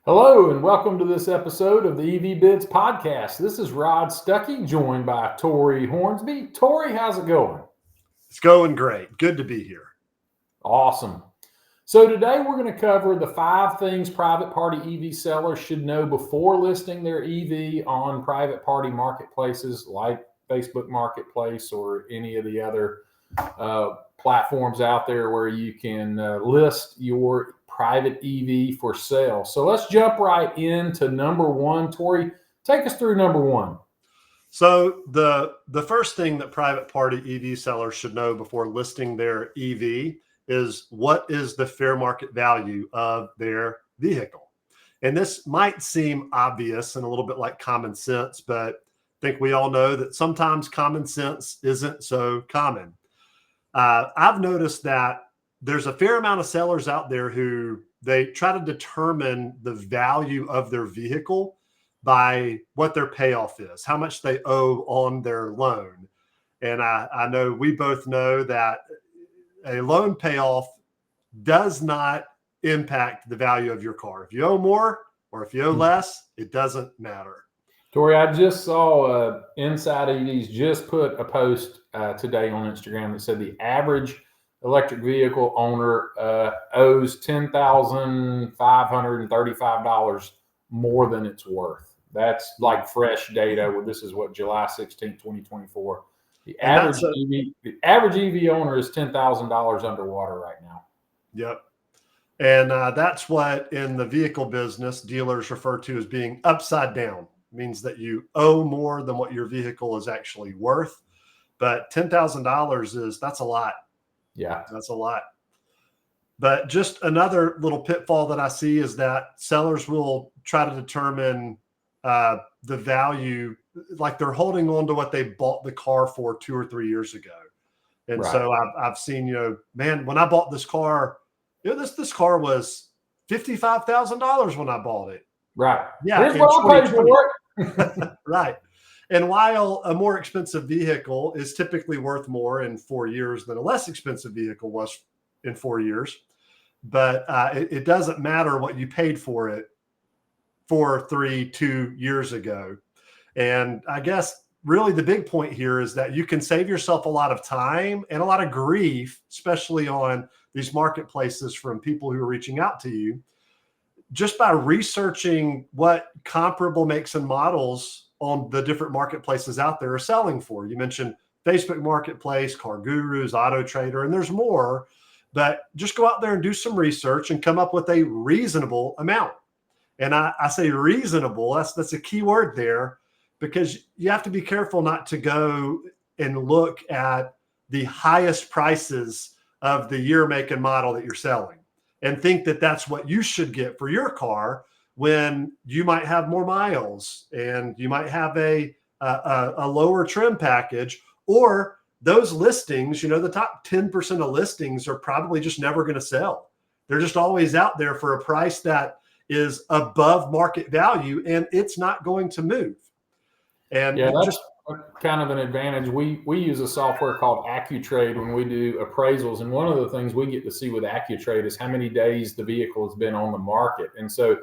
Hello and welcome to this episode of the EV Bids podcast. This is Rod Stuckey, joined by Tory Hornsby. Tory, how's it going? It's going great. Good to be here. Awesome. So today we're going to cover the 5 things private party EV sellers should know before listing their EV on private party marketplaces like Facebook Marketplace or any of the other platforms out there where you can list your private EV for sale. So let's jump right into number 1. Tory, take us through number 1. So the first thing that private party EV sellers should know before listing their EV is what is the fair market value of their vehicle. And this might seem obvious and a little bit like common sense, but I think we all know that sometimes common sense isn't so common. I've noticed that there's a fair amount of sellers out there who they try to determine the value of their vehicle by what their payoff is, how much they owe on their loan. And I know we both know that a loan payoff does not impact the value of your car. If you owe more or if you owe less, it doesn't matter. Tory, I just saw Inside EVs just put a post today on Instagram that said the average electric vehicle owner owes $10,535 more than it's worth. That's like fresh data. This is what, July 16th, 2024. The average EV owner is $10,000 underwater right now. Yep. And that's what in the vehicle business dealers refer to as being upside down. It means that you owe more than what your vehicle is actually worth. But $10,000 that's a lot. Yeah, that's a lot. But just another little pitfall that I see is that sellers will try to determine the value, like they're holding on to what they bought the car for 2 or 3 years ago. And right. So I've seen, man, when I bought this car, this car was $55,000 when I bought it. Right. Yeah. Here's what I paid for it. Right. And while a more expensive vehicle is typically worth more in 4 years than a less expensive vehicle was in 4 years, but it doesn't matter what you paid for it 2 years ago. And I guess really the big point here is that you can save yourself a lot of time and a lot of grief, especially on these marketplaces from people who are reaching out to you, just by researching what comparable makes and models on the different marketplaces out there are selling for. You mentioned Facebook Marketplace, Car Gurus, Auto Trader, and there's more, but just go out there and do some research and come up with a reasonable amount. And I say reasonable, that's a key word there, because you have to be careful not to go and look at the highest prices of the year, make, and model that you're selling and think that that's what you should get for your car, when you might have more miles and you might have a lower trim package, or those listings, the top 10% of listings are probably just never going to sell. They're just always out there for a price that is above market value, and it's not going to move. And yeah, that's kind of an advantage. We use a software called AccuTrade when we do appraisals. And one of the things we get to see with AccuTrade is how many days the vehicle has been on the market. And so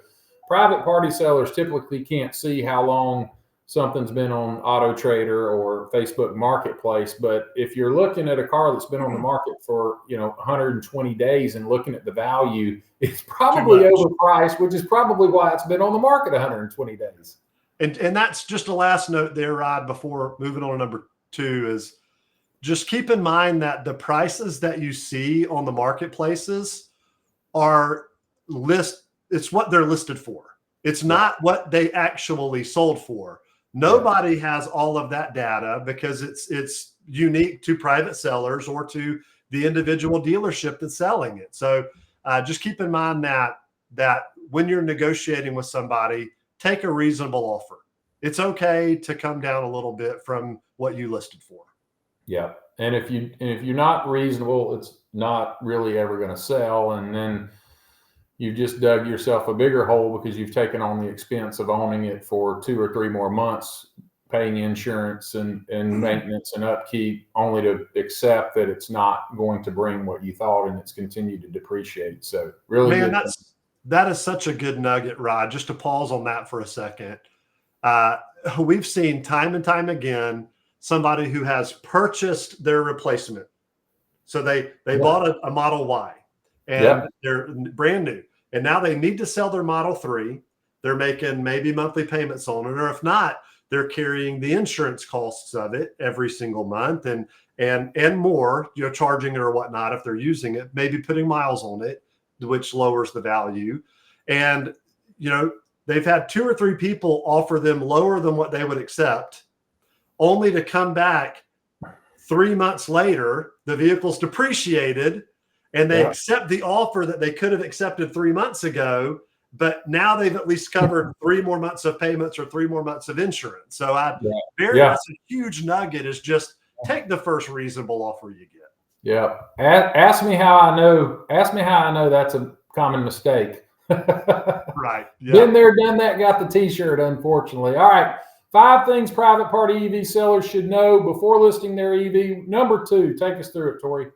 private party sellers typically can't see how long something's been on Auto Trader or Facebook Marketplace. But if you're looking at a car that's been on the market for 120 days and looking at the value, it's probably overpriced, which is probably why it's been on the market 120 days. And that's just a last note there, Rod, before moving on to number 2, is just keep in mind that the prices that you see on the marketplaces are it's what they're listed for. It's not what they actually sold for. Nobody has all of that data because it's unique to private sellers or to the individual dealership that's selling it. So just keep in mind that when you're negotiating with somebody, take a reasonable offer. It's okay to come down a little bit from what you listed for. Yeah. And if you're not reasonable, it's not really ever going to sell. And then you've just dug yourself a bigger hole because you've taken on the expense of owning it for 2 or 3 more months, paying insurance and maintenance and upkeep, only to accept that it's not going to bring what you thought and it's continued to depreciate. So really, man, That is such a good nugget, Rod. Just to pause on that for a second. We've seen time and time again somebody who has purchased their replacement. So they bought a Model Y and they're brand new. And now they need to sell their Model 3. They're making maybe monthly payments on it, or if not, they're carrying the insurance costs of it every single month and more, charging it or whatnot if they're using it, maybe putting miles on it, which lowers the value. And, they've had 2 or 3 people offer them lower than what they would accept, only to come back 3 months later, the vehicle's depreciated, and they accept the offer that they could have accepted 3 months ago, but now they've at least covered 3 more months of payments or 3 more months of insurance. So that's a huge nugget, is just take the first reasonable offer you get. Yeah. Ask me how I know that's a common mistake. Right. Yeah. Been there, done that, got the t-shirt, unfortunately. All right. 5 things private party EV sellers should know before listing their EV. Number 2, take us through it, Tory.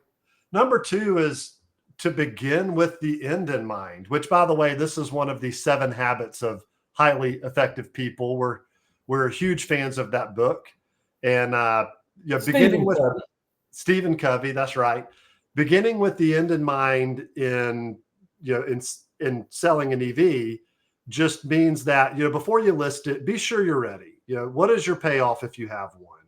Number 2 is to begin with the end in mind, which, by the way, this is one of the 7 habits of highly effective people. We're huge fans of that book. And beginning with Stephen Covey, that's right. Beginning with the end in mind in selling an EV just means that, before you list it, be sure you're ready. What is your payoff if you have one?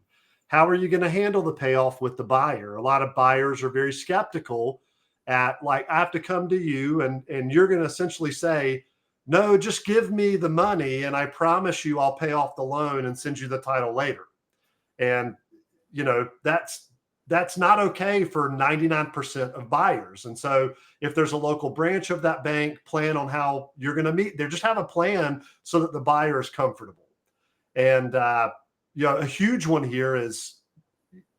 How are you going to handle the payoff with the buyer? A lot of buyers are very skeptical at, like, I have to come to you and you're going to essentially say, no, just give me the money and I promise you I'll pay off the loan and send you the title later. And, that's not okay for 99% of buyers. And so if there's a local branch of that bank, plan on how you're going to meet there. Just have a plan so that the buyer is comfortable. And, a huge one here is,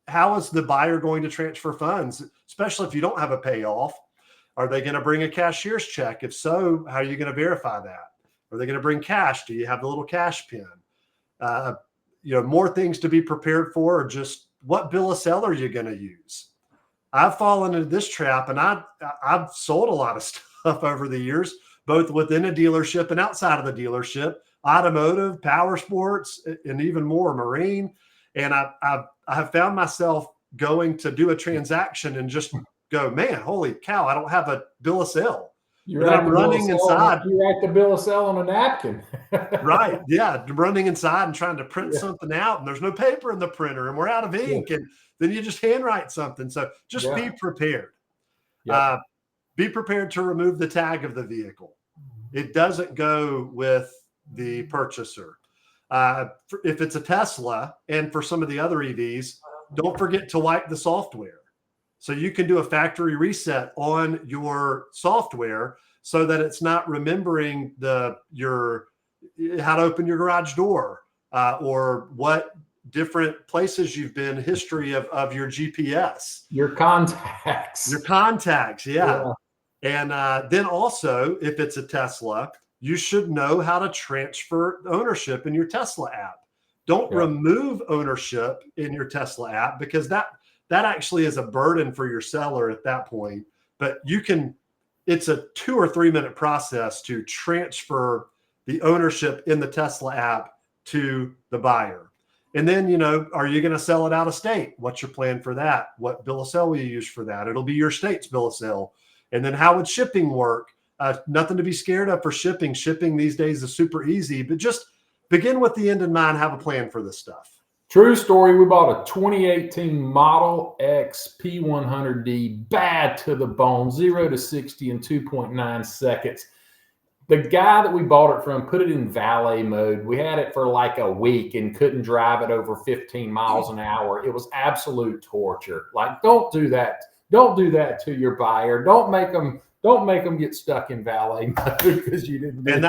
how is the buyer going to transfer funds, especially if you don't have a payoff? Are they going to bring a cashier's check? If so, how are you going to verify that? Are they going to bring cash? Do you have the little cash pin? More things to be prepared for, or just what bill of sale are you going to use? I've fallen into this trap, and I've sold a lot of stuff over the years, both within a dealership and outside of the dealership, automotive, power sports, and even more marine. And I have found myself going to do a transaction and just go, man, holy cow, I don't have a bill of sale. I'm running inside. You write the bill of sale on a napkin. Right. Yeah. Running inside and trying to print something out, and there's no paper in the printer and we're out of ink. And then you just handwrite something. So just be prepared. Be prepared to remove the tag of the vehicle. It doesn't go with the purchaser. If it's a Tesla, and for some of the other EVs, don't forget to wipe the software. So you can do a factory reset on your software so that it's not remembering how to open your garage door or what different places you've been, history of your GPS. Your contacts. Yeah. And then also, if it's a Tesla, you should know how to transfer ownership in your Tesla app. Don't remove ownership in your Tesla app, because that actually is a burden for your seller at that point. But it's a 2 or 3 minute process to transfer the ownership in the Tesla app to the buyer. And then, are you going to sell it out of state? What's your plan for that? What bill of sale will you use for that? It'll be your state's bill of sale. And then how would shipping work? Nothing to be scared of for shipping. Shipping these days is super easy, but just begin with the end in mind, have a plan for this stuff. True story. We bought a 2018 Model X P100D, bad to the bone, 0 to 60 in 2.9 seconds. The guy that we bought it from put it in valet mode. We had it for like a week and couldn't drive it over 15 miles an hour. It was absolute torture. Like, don't do that. Don't do that to your buyer. Don't make them get stuck in valet mode because you didn't. And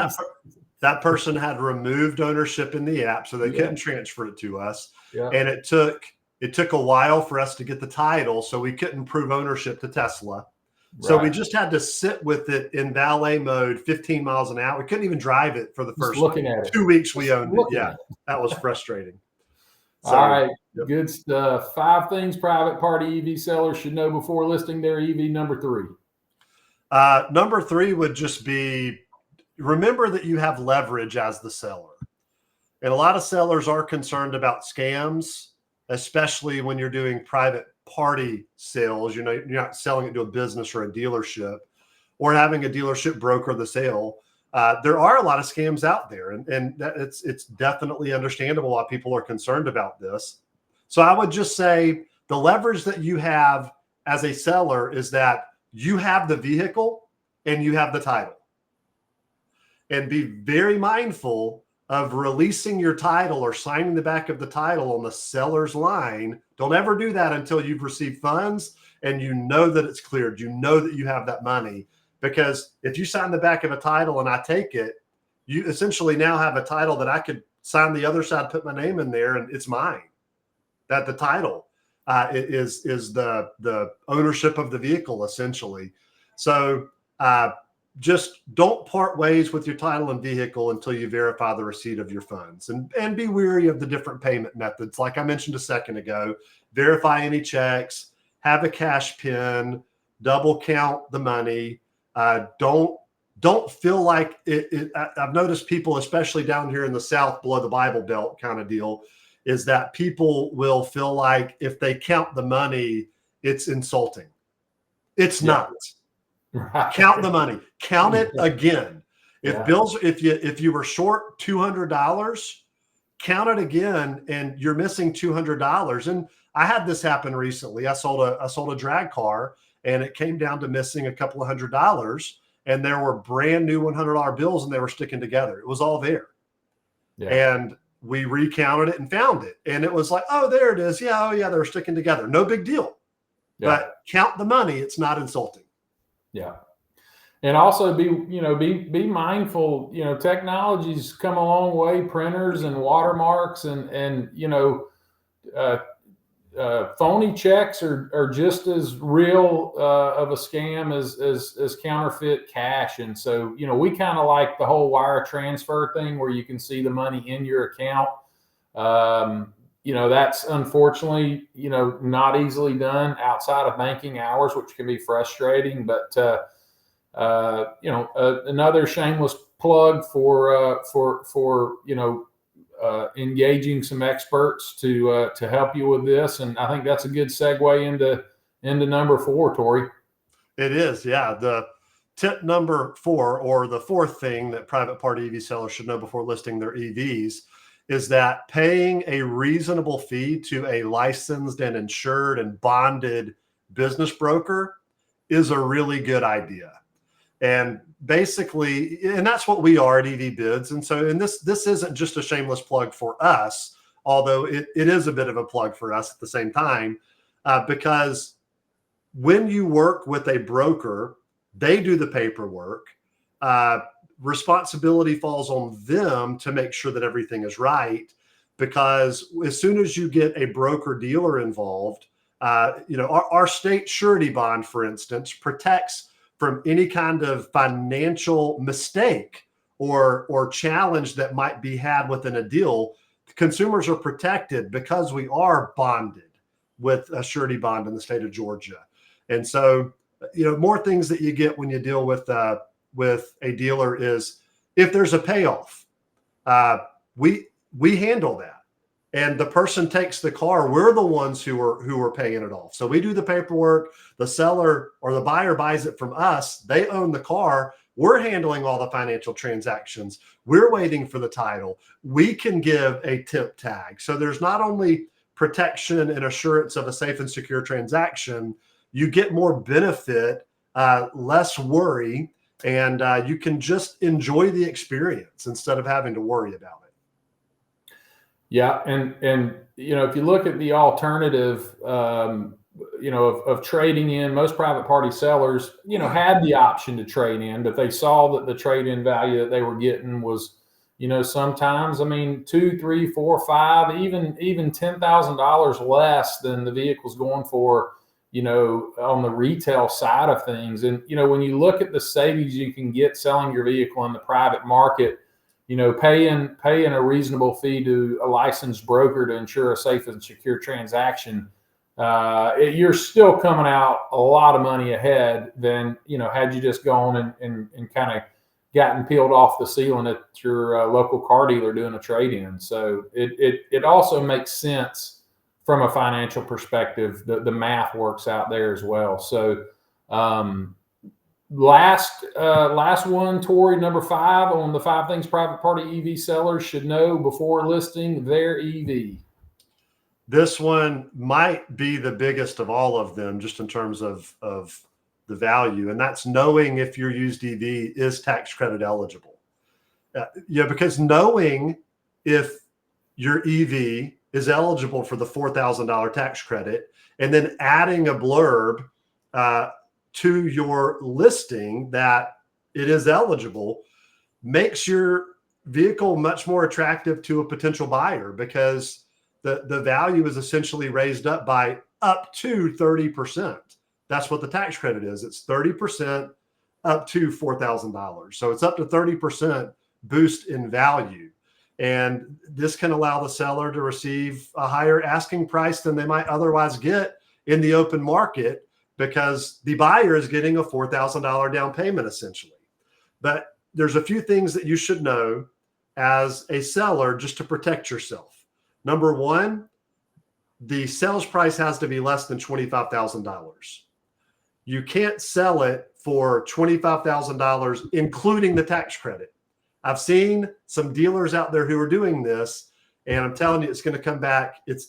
that person had removed ownership in the app, so they couldn't transfer it to us. Yeah. And it took a while for us to get the title, so we couldn't prove ownership to Tesla. Right. So we just had to sit with it in valet mode, 15 miles an hour. We couldn't even drive it for the first 2 weeks we owned it. Yeah, that was frustrating. So, all right, good stuff. 5 things private party EV sellers should know before listing their EV. Number 3. Number 3 would just be remember that you have leverage as the seller. And a lot of sellers are concerned about scams, especially when you're doing private party sales. You're not selling it to a business or a dealership, or having a dealership broker the sale. There are a lot of scams out there, and it's definitely understandable why people are concerned about this. So I would just say the leverage that you have as a seller is that you have the vehicle and you have the title. And be very mindful of releasing your title or signing the back of the title on the seller's line. Don't ever do that until you've received funds and you know that it's cleared. You know that you have that money. Because if you sign the back of a title and I take it, you essentially now have a title that I could sign the other side, put my name in there, and it's mine. That the title is the ownership of the vehicle, essentially. So just don't part ways with your title and vehicle until you verify the receipt of your funds, and be wary of the different payment methods. Like I mentioned a second ago, verify any checks, have a cash pin, double count the money. Don't feel like it. I've noticed people, especially down here in the South below the Bible Belt kind of deal, is that people will feel like if they count the money, it's insulting. It's not. Right. Count the money. Count it again. If you were short $200, count it again, and you're missing $200. And I had this happen recently. I sold a drag car, and it came down to missing a couple of $100, and there were brand new $100 bills, and they were sticking together. It was all there. Yeah. And we recounted it and found it. And it was like, oh, there it is. Yeah. Oh yeah. They were sticking together. No big deal. Yeah. But count the money. It's not insulting. Yeah. And also be mindful, technology's come a long way, printers and watermarks and phony checks are just as real of a scam as counterfeit cash. And so, we kind of like the whole wire transfer thing where you can see the money in your account. That's unfortunately, not easily done outside of banking hours, which can be frustrating. But, another shameless plug for engaging some experts to help you with this. And I think that's a good segue into number 4, Tory. It is. Yeah. The tip number 4, or the fourth thing that private party EV sellers should know before listing their EVs, is that paying a reasonable fee to a licensed and insured and bonded business broker is a really good idea. And basically, and that's what we are at EV Bids. And so, this isn't just a shameless plug for us, although it is a bit of a plug for us at the same time, because when you work with a broker, they do the paperwork. Responsibility falls on them to make sure that everything is right, because as soon as you get a broker dealer involved, our state surety bond, for instance, protects from any kind of financial mistake or challenge that might be had within a deal. Consumers are protected because we are bonded with a surety bond in the state of Georgia. And so, more things that you get when you deal with a dealer is if there's a payoff, we handle that. And the person takes the car. We're the ones who are paying it off. So we do the paperwork. The seller or the buyer buys it from us. They own the car. We're handling all the financial transactions. We're waiting for the title. We can give a tip tag. So there's not only protection and assurance of a safe and secure transaction, you get more benefit, less worry, and you can just enjoy the experience instead of having to worry about it. Yeah. And if you look at the alternative, of trading in, most private party sellers, had the option to trade in, but they saw that the trade-in value that they were getting was, sometimes, $2,000, $3,000, $4,000, $5,000, even $10,000 less than the vehicle's going for, on the retail side of things. And, when you look at the savings you can get selling your vehicle in the private market, paying a reasonable fee to a licensed broker to ensure a safe and secure transaction, you're still coming out a lot of money ahead than, had you just gone and kind of gotten peeled off the ceiling at your local car dealer doing a trade-in. So it also makes sense from a financial perspective. The math works out there as well. So last one, Tory, number 5 on the 5 things private party EV sellers should know before listing their EV. This one might be the biggest of all of them, just in terms of the value, and that's knowing if your used EV is tax credit eligible. Because knowing if your EV is eligible for the $4,000 tax credit, and then adding a blurb to your listing that it is eligible, makes your vehicle much more attractive to a potential buyer, because the value is essentially raised up by up to 30%. That's what the tax credit is. It's 30% up to $4,000. So it's up to 30% boost in value. And this can allow the seller to receive a higher asking price than they might otherwise get in the open market, because the buyer is getting a $4,000 down payment essentially. But there's a few things that you should know as a seller just to protect yourself. Number one, the sales price has to be less than $25,000. You can't sell it for $25,000, including the tax credit. I've seen some dealers out there who are doing this, and I'm telling you, it's going to come back. It's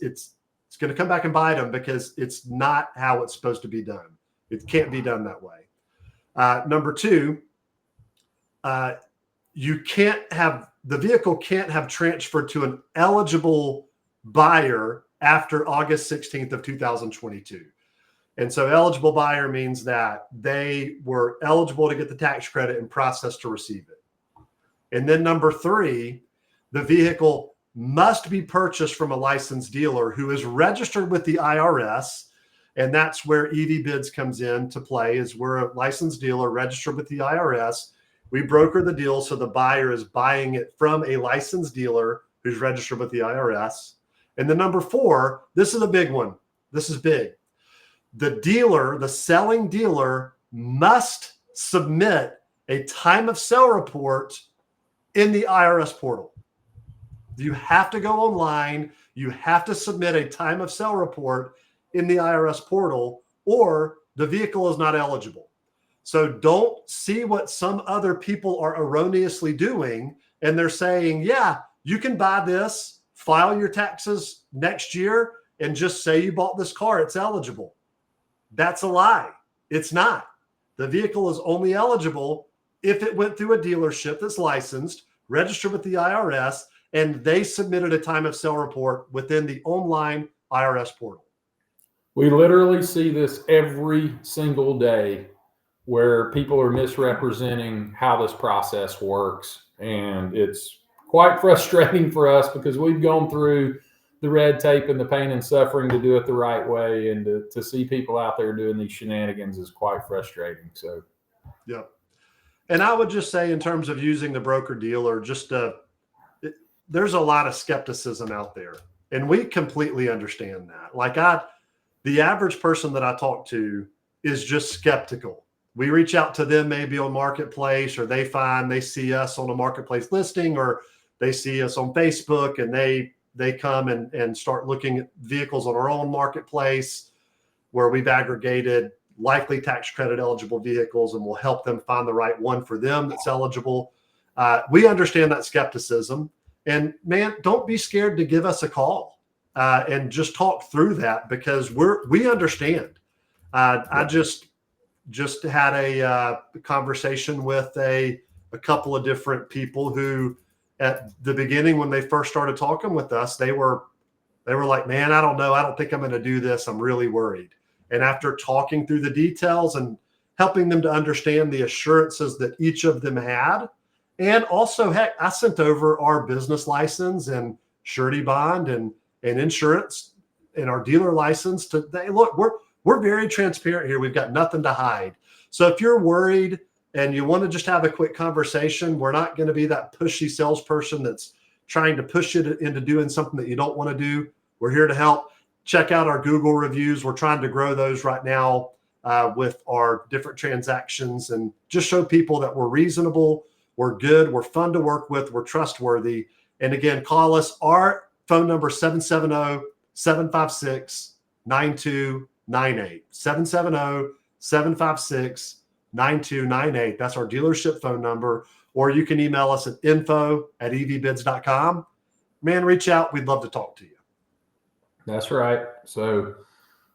going to come back and bite them, because it's not how it's supposed to be done. It can't be done that way. Number two, the vehicle can't have transferred to an eligible buyer after August 16th of 2022. And so eligible buyer means that they were eligible to get the tax credit and processed to receive it. And then number 3, the vehicle must be purchased from a licensed dealer who is registered with the IRS. And that's where EV Bids comes in to play, is we're a licensed dealer registered with the IRS. We broker the deal, so the buyer is buying it from a licensed dealer who's registered with the IRS. And then number 4, this is a big one. This is big. The dealer, the selling dealer, must submit a time of sale report in the IRS portal. You have to go online. You have to submit a time of sale report in the IRS portal, or the vehicle is not eligible. So don't see what some other people are erroneously doing, and they're saying, yeah, you can buy this, file your taxes next year, and just say you bought this car, it's eligible. That's a lie. It's not. The vehicle is only eligible if it went through a dealership that's licensed, registered with the IRS, and they submitted a time of sale report within the online IRS portal. We literally see this every single day, where people are misrepresenting how this process works. And it's quite frustrating for us, because we've gone through the red tape and the pain and suffering to do it the right way. And to see people out there doing these shenanigans is quite frustrating. So, yep. And I would just say, in terms of using the broker dealer, there's a lot of skepticism out there, and we completely understand that. Like the average person that I talk to is just skeptical. We reach out to them maybe on Marketplace, or they see us on a Marketplace listing, or they see us on Facebook, and they come and start looking at vehicles on our own Marketplace, where we've aggregated likely tax credit eligible vehicles, and we'll help them find the right one for them that's eligible. We understand that skepticism, and man, don't be scared to give us a call and just talk through that, because we understand. I just had a conversation with a couple of different people who, at the beginning, when they first started talking with us, they were like, man, I don't know. I don't think I'm going to do this. I'm really worried. And after talking through the details and helping them to understand the assurances that each of them had, and also, heck, I sent over our business license and surety bond and insurance and our dealer license look, we're very transparent here. We've got nothing to hide. So if you're worried and you want to just have a quick conversation, we're not going to be that pushy salesperson that's trying to push you into doing something that you don't want to do. We're here to help. Check out our Google reviews. We're trying to grow those right now with our different transactions, and just show people that we're reasonable. We're good. We're fun to work with. We're trustworthy. And again, call us. Our phone number 770-756-9298. 770-756-9298. That's our dealership phone number. Or you can email us at info@evbids.com. Man, reach out. We'd love to talk to you. That's right. So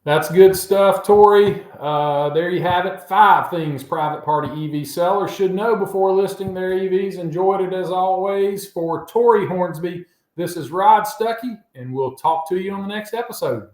that's good stuff, Tory. There you have it. 5 things private party EV sellers should know before listing their EVs. Enjoyed it as always. For Tory Hornsby, this is Rod Stuckey, and we'll talk to you on the next episode.